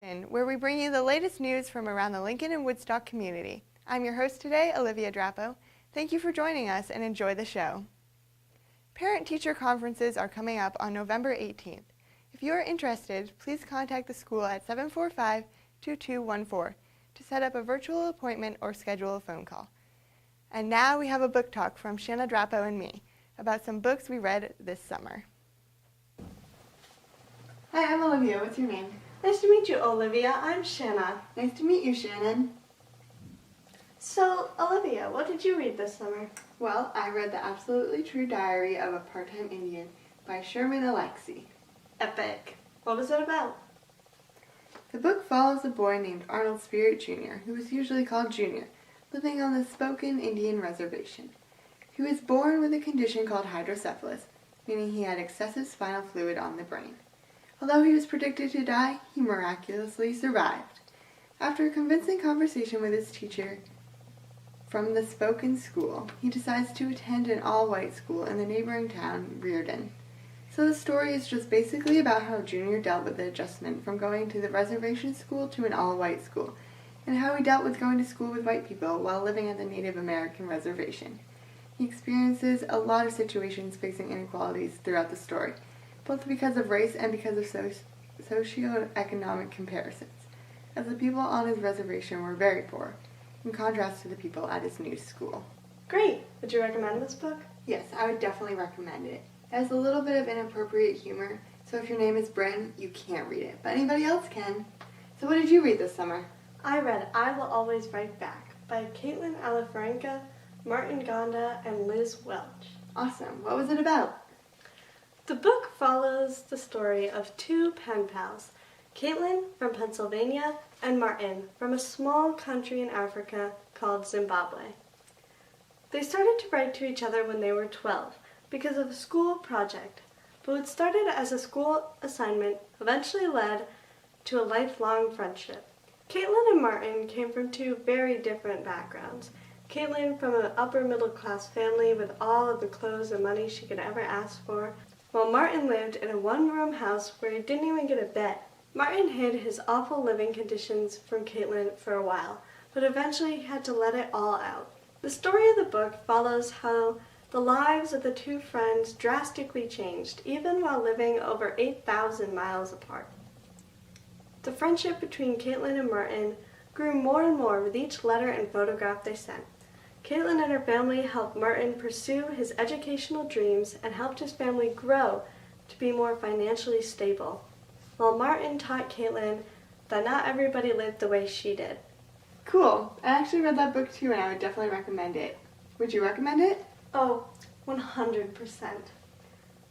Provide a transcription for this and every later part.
Where we bring you the latest news from around the Lincoln and Woodstock community. I'm your host today, Olivia Drapo. Thank you for joining us and enjoy the show. Parent-teacher conferences are coming up on November 18th. If you are interested, please contact the school at 745-2214 to set up a virtual appointment or schedule a phone call. And now we have a book talk from Shanna Drapo and me about some books we read this summer. Hi, I'm Olivia. What's your name? Nice to meet you, Olivia. I'm Shanna. Nice to meet you, Shannon. So, Olivia, what did you read this summer? Well, I read The Absolutely True Diary of a Part-Time Indian by Sherman Alexie. Epic. What was it about? The book follows a boy named Arnold Spirit Jr., who was usually called Junior, living on the Spoken Indian Reservation. He was born with a condition called hydrocephalus, meaning he had excessive spinal fluid on the brain. Although he was predicted to die, he miraculously survived. After a convincing conversation with his teacher from the Spoken School, he decides to attend an all-white school in the neighboring town, Reardon. So the story is just basically about how Junior dealt with the adjustment from going to the reservation school to an all-white school, and how he dealt with going to school with white people while living at the Native American reservation. He experiences a lot of situations facing inequalities throughout the story, both because of race and because of socioeconomic comparisons, as the people on his reservation were very poor, in contrast to the people at his new school. Great. Would you recommend this book? Yes, I would definitely recommend it. It has a little bit of inappropriate humor, so if your name is Bryn, you can't read it, but anybody else can. So what did you read this summer? I read I Will Always Write Back by Caitlin Alafranca, Martin Gonda, and Liz Welch. Awesome. What was it about? The book follows the story of two pen pals, Caitlin from Pennsylvania and Martin from a small country in Africa called Zimbabwe. They started to write to each other when they were 12 because of a school project, but what started as a school assignment eventually led to a lifelong friendship. Caitlin and Martin came from two very different backgrounds. Caitlin from an upper middle class family with all of the clothes and money she could ever ask for, while Martin lived in a one-room house where he didn't even get a bed. Martin hid his awful living conditions from Caitlin for a while, but eventually he had to let it all out. The story of the book follows how the lives of the two friends drastically changed, even while living over 8,000 miles apart. The friendship between Caitlin and Martin grew more and more with each letter and photograph they sent. Caitlin and her family helped Martin pursue his educational dreams and helped his family grow to be more financially stable, while Martin taught Caitlin that not everybody lived the way she did. Cool. I actually read that book too, and I would definitely recommend it. Would you recommend it? Oh, 100%.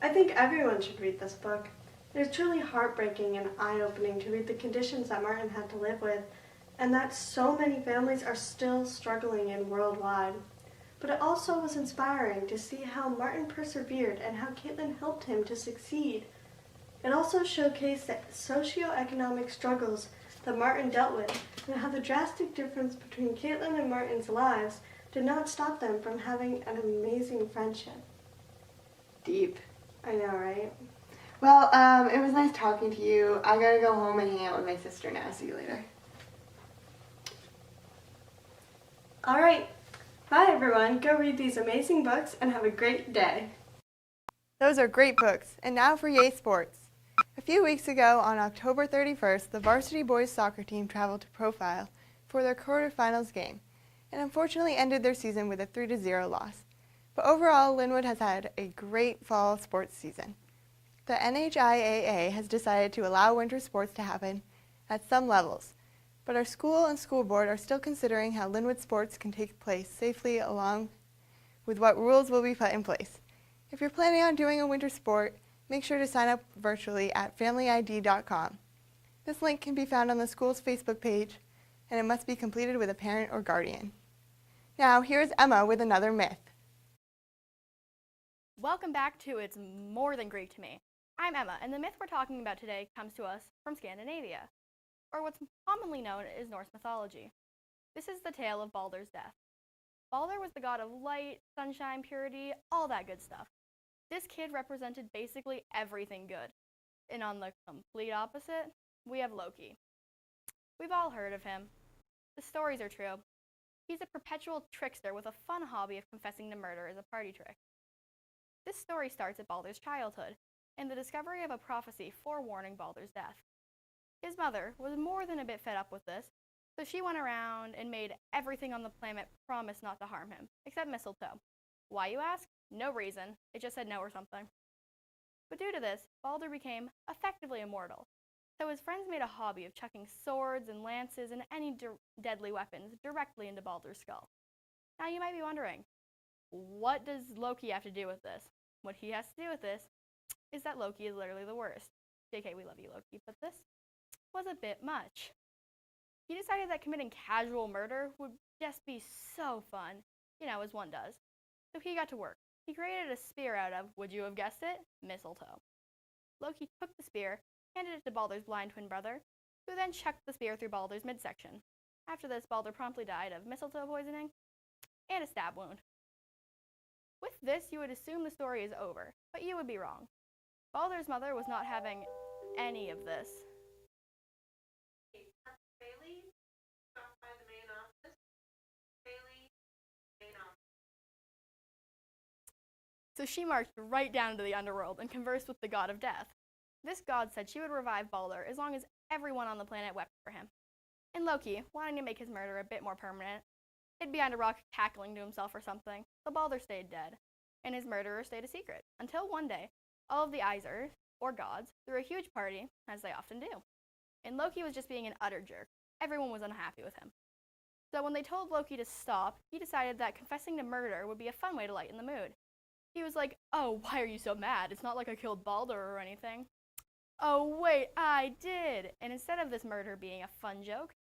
I think everyone should read this book. It is truly heartbreaking and eye-opening to read the conditions that Martin had to live with, and that so many families are still struggling in worldwide. But it also was inspiring to see how Martin persevered and how Caitlin helped him to succeed. It also showcased the socioeconomic struggles that Martin dealt with and how the drastic difference between Caitlin and Martin's lives did not stop them from having an amazing friendship. Deep. I know, right? Well, it was nice talking to you. I gotta go home and hang out with my sister now. See you later. All right. Bye, everyone. Go read these amazing books and have a great day. Those are great books. And now for Yay Sports. A few weeks ago, on October 31st, the varsity boys soccer team traveled to Profile for their quarterfinals game, and unfortunately ended their season with a 3-0 loss. But overall, Lin-Wood has had a great fall sports season. The NHIAA has decided to allow winter sports to happen at some levels, but our school and school board are still considering how Lin-Wood sports can take place safely along with what rules will be put in place. If you're planning on doing a winter sport, make sure to sign up virtually at familyid.com. This link can be found on the school's Facebook page, and it must be completed with a parent or guardian. Now, here's Emma with another myth. Welcome back to It's More Than Greek to Me. I'm Emma, and the myth we're talking about today comes to us from Scandinavia, or what's commonly known as Norse mythology. This is the tale of Baldr's death. Baldr was the god of light, sunshine, purity, all that good stuff. This kid represented basically everything good. And on the complete opposite, we have Loki. We've all heard of him. The stories are true. He's a perpetual trickster with a fun hobby of confessing to murder as a party trick. This story starts at Baldr's childhood, and the discovery of a prophecy forewarning Baldr's death. His mother was more than a bit fed up with this, so she went around and made everything on the planet promise not to harm him, except mistletoe. Why, you ask? No reason. It just said no or something. But due to this, Baldr became effectively immortal, so his friends made a hobby of chucking swords and lances and any deadly weapons directly into Baldr's skull. Now you might be wondering, what does Loki have to do with this? What he has to do with this is that Loki is literally the worst. JK, we love you, Loki, but this was a bit much. He decided that committing casual murder would just be so fun, as one does. So he got to work. He created a spear out of, would you have guessed it, mistletoe. Loki took the spear, handed it to Baldr's blind twin brother, who then chucked the spear through Baldr's midsection. After this, Baldr promptly died of mistletoe poisoning and a stab wound. With this, you would assume the story is over, but you would be wrong. Baldr's mother was not having any of this. So she marched right down into the underworld and conversed with the god of death. This god said she would revive Baldr as long as everyone on the planet wept for him. And Loki, wanting to make his murder a bit more permanent, hid behind a rock cackling to himself or something, so Baldr stayed dead, and his murderer stayed a secret, until one day, all of the Aesir, or gods, threw a huge party, as they often do. And Loki was just being an utter jerk. Everyone was unhappy with him. So when they told Loki to stop, he decided that confessing to murder would be a fun way to lighten the mood. He was like, oh, why are you so mad? It's not like I killed Baldr or anything. Oh, wait, I did. And instead of this murder being a fun joke,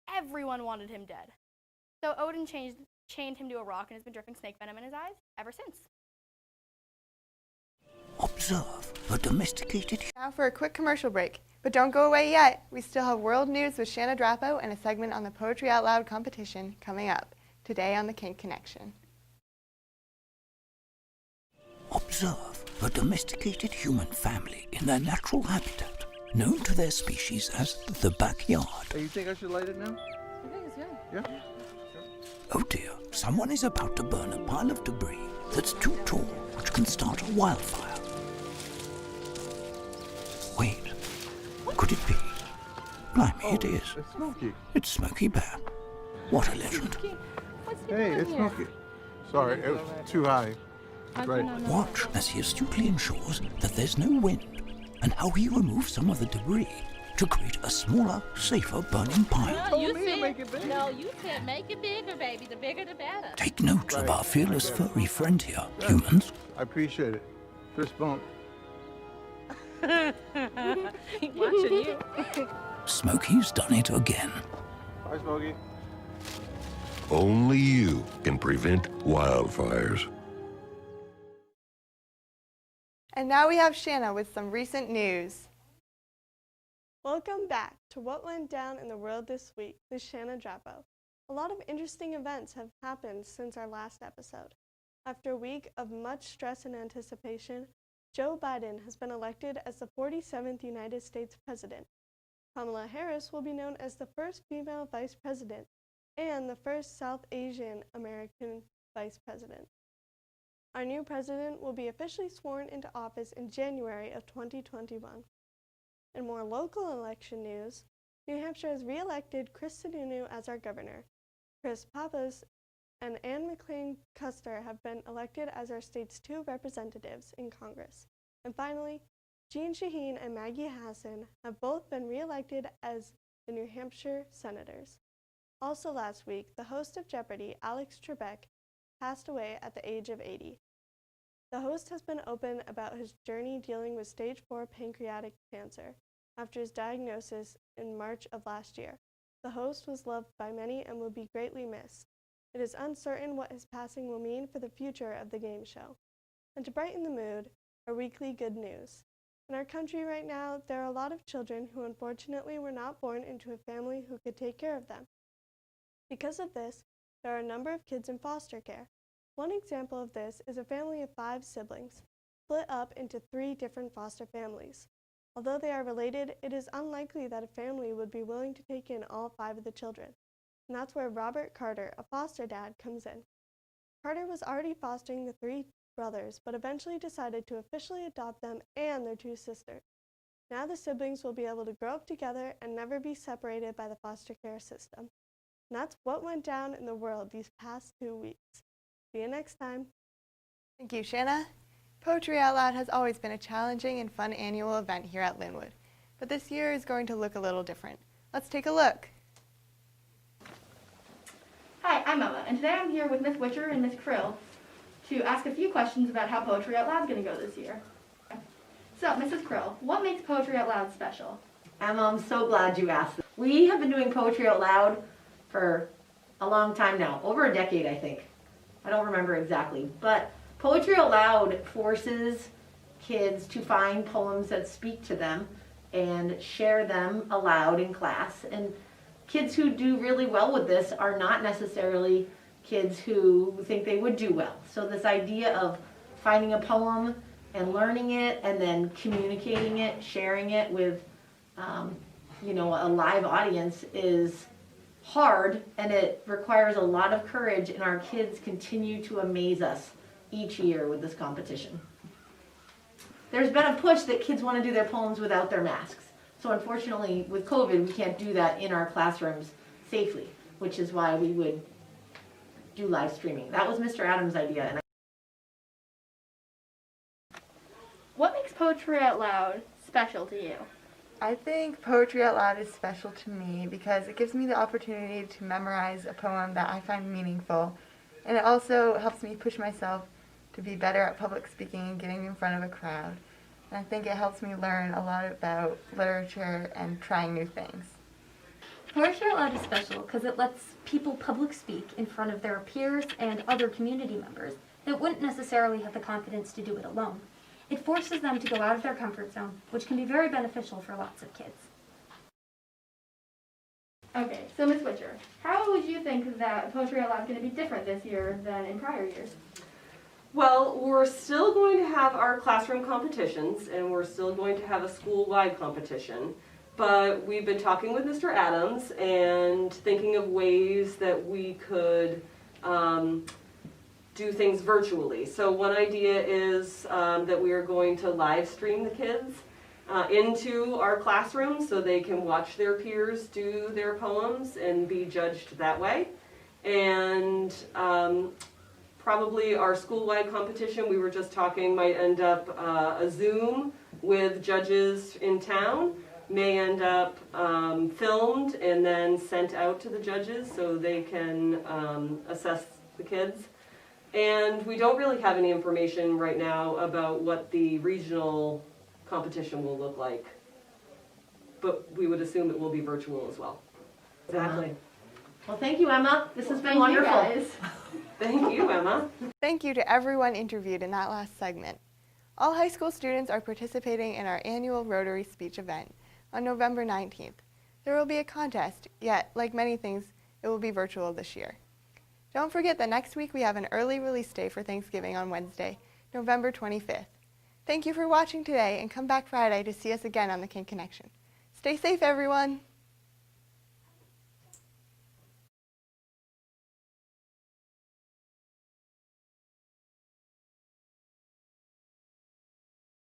everyone wanted him dead. So Odin chained him to a rock and has been dripping snake venom in his eyes ever since. Observe a domesticated... Now for a quick commercial break. But don't go away yet. We still have world news with Shanna Drapo and a segment on the Poetry Out Loud competition coming up today on the Kanc Connection. Observe a domesticated human family in their natural habitat, known to their species as the backyard. Hey, you think I should light it now? I think it's good. Yeah? Oh dear, someone is about to burn a pile of debris that's too tall, which can start a wildfire. Wait, could it be? Blimey, it is. It's Smokey. It's Smokey Bear. What a legend. Hey, it's Smokey. Sorry, it was too high. Right. Watch as he astutely ensures that there's no wind, and how he removes some of the debris to create a smaller, safer burning pile. You me to said, make it big. no, you said make it bigger, baby. The bigger, the better. Take note of our fearless furry friend here, humans. I appreciate it. Fist bump. Watching you. Smokey's done it again. Bye, Smokey. Only you can prevent wildfires. And now we have Shanna with some recent news. Welcome back to What Went Down in the World This Week with Shanna Drapo. A lot of interesting events have happened since our last episode. After a week of much stress and anticipation, Joe Biden has been elected as the 47th United States President. Kamala Harris will be known as the first female vice president and the first South Asian American vice president. Our new president will be officially sworn into office in January of 2021. In more local election news, New Hampshire has re-elected Chris Sununu as our governor. Chris Pappas and Ann McLean Custer have been elected as our state's 2 representatives in Congress. And finally, Jean Shaheen and Maggie Hassan have both been re-elected as the New Hampshire Senators. Also last week, the host of Jeopardy, Alex Trebek, passed away at the age of 80. The host has been open about his journey dealing with stage 4 pancreatic cancer after his diagnosis in March of last year. The host was loved by many and will be greatly missed. It is uncertain what his passing will mean for the future of the game show. And to brighten the mood, our weekly good news. In our country right now, there are a lot of children who unfortunately were not born into a family who could take care of them. Because of this, there are a number of kids in foster care. One example of this is a family of 5 siblings, split up into 3 different foster families. Although they are related, it is unlikely that a family would be willing to take in all 5 of the children. And that's where Robert Carter, a foster dad, comes in. Carter was already fostering the 3 brothers, but eventually decided to officially adopt them and their 2 sisters. Now the siblings will be able to grow up together and never be separated by the foster care system. And that's what went down in the world these past 2 weeks. See you next time. Thank you, Shanna. Poetry Out Loud has always been a challenging and fun annual event here at Lin-Wood, but this year is going to look a little different. Let's take a look. Hi, I'm Emma, and today I'm here with Miss Witcher and Miss Krill to ask a few questions about how Poetry Out Loud is going to go this year. So, Mrs. Krill, what makes Poetry Out Loud special? Emma, I'm so glad you asked. We have been doing Poetry Out Loud for a long time now, over a decade, I think. I don't remember exactly, but Poetry Out Loud forces kids to find poems that speak to them and share them aloud in class. And kids who do really well with this are not necessarily kids who think they would do well. So this idea of finding a poem and learning it and then communicating it, sharing it with a live audience is hard, and it requires a lot of courage, and our kids continue to amaze us each year with this competition. There's been a push that kids want to do their poems without their masks. So unfortunately, with COVID, we can't do that in our classrooms safely, which is why we would do live streaming. That was Mr. Adams' idea. And What makes Poetry Out Loud special to you? I think Poetry Out Loud is special to me because it gives me the opportunity to memorize a poem that I find meaningful, and it also helps me push myself to be better at public speaking and getting in front of a crowd. And I think it helps me learn a lot about literature and trying new things. Poetry Out Loud is special because it lets people public speak in front of their peers and other community members that wouldn't necessarily have the confidence to do it alone. It forces them to go out of their comfort zone, which can be very beneficial for lots of kids. Okay, so Miss Witcher, how would you think that Poetry Out Loud is going to be different this year than in prior years? Well, we're still going to have our classroom competitions, and we're still going to have a school-wide competition. But we've been talking with Mr. Adams and thinking of ways that we could do things virtually. So one idea is that we are going to live stream the kids into our classroom so they can watch their peers do their poems and be judged that way. And probably our school-wide competition, we were just talking, might end up a Zoom with judges in town, may end up filmed and then sent out to the judges so they can assess the kids. And we don't really have any information right now about what the regional competition will look like, but we would assume it will be virtual as well. exactly. Well, thank you, Emma. This has been wonderful. Thank you, Emma. Thank you to everyone interviewed in that last segment. All high school students are participating in our annual Rotary speech event on November 19th. There will be a contest, yet, like many things, it will be virtual this year. Don't forget that next week we have an early release day for Thanksgiving on Wednesday, November 25th. Thank you for watching today, and come back Friday to see us again on the Kanc Connection. Stay safe, everyone!